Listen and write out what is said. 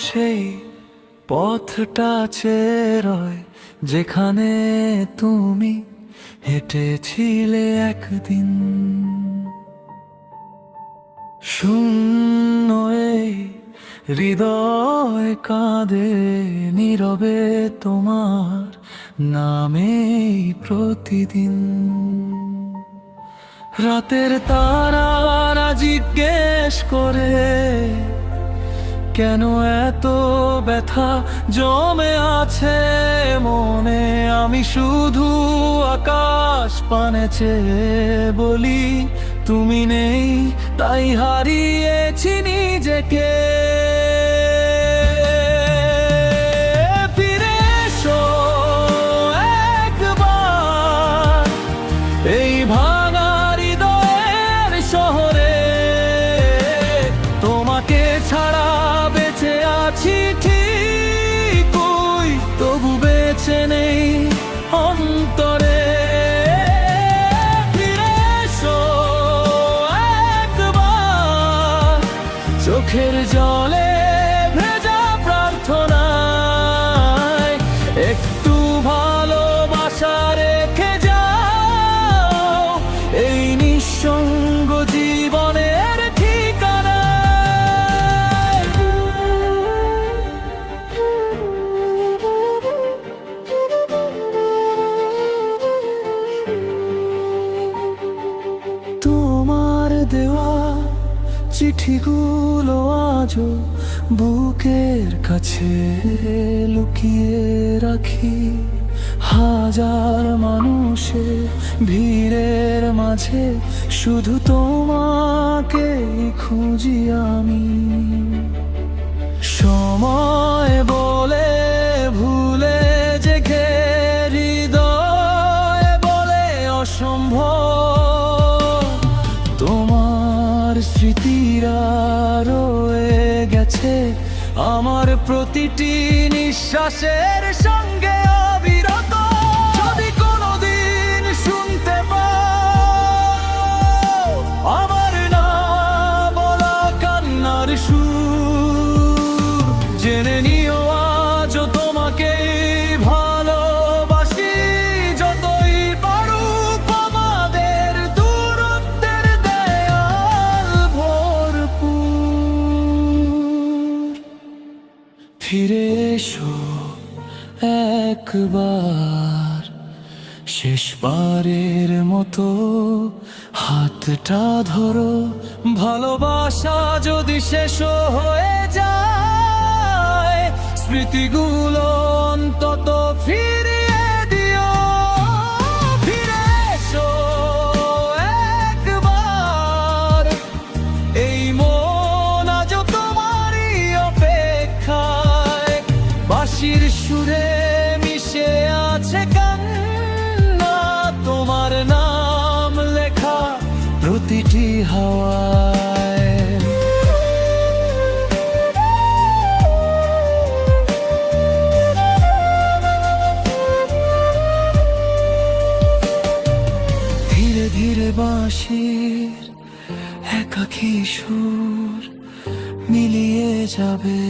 সেই পথটা চেয়ে রয় যেখানে তুমি হেঁটেছিলে একদিন। শূন্য এই হৃদয় কাঁদে নীরবে তোমার নামেই প্রতিদিন। রাতের তারারা জিজ্ঞেস করে কেন এত ব্যথা জমে আছে মনে। আমি শুধু আকাশ পানে চেয়ে বলি তুমি নেই, তাই হারিয়েছি নিজেকে। ফিরে এসো একবার এই ভাঙা হৃদয়ের শহরে। তোমাকে ছাড়া বেঁচে আছি ঠিকই, তবু বেঁচে নেই অন্তরে। ফিরে এসো একবার চোখের জলে ভেজা প্রার্থনায় একটু ভালোবাসা রেখে যাও এই নিঃসঙ্গ জীবনের ঠিকানায়। তোমার দেওয়া চিঠিগুলো আজও বুকের কাছে লুকিয়ে রাখি। হাজার মানুষের ভিড়ের মাঝে শুধু তোমাকেই খুঁজি আমি। সময় বলে ভুলে জেগে হৃদয় বলে অসম্ভব। তোমার স্মৃতিরা রয়ে গেছে আমার প্রতিটি নিঃশ্বাসের সঙ্গে অবিরত। যদি কোনোদিন শুনতে পাও আমার না বলা কান্নার সুর, জেনে নিও আজও তোমাকে ভালোবাসি। যতই পারুক আমাদের দূরত্বের দেয়াল ভরপুর। ফিরে এসো একবার শেষবারের মতো হাতটা ধরো। ভালোবাসা যদি শেষ হয়ে যায় স্মৃতিগুলো অন্তত ফিরিয়ে দিও। ফিরে এসো একবার এই মন আজ তোমারই অপেক্ষায়। বাঁশির সুরে মিশে আছে কান্না, তোমার নাম লেখা প্রতিটি হাওয়ায়। ধীরে ধীরে বাঁশির একাকী সুর মিলিয়ে যাবে।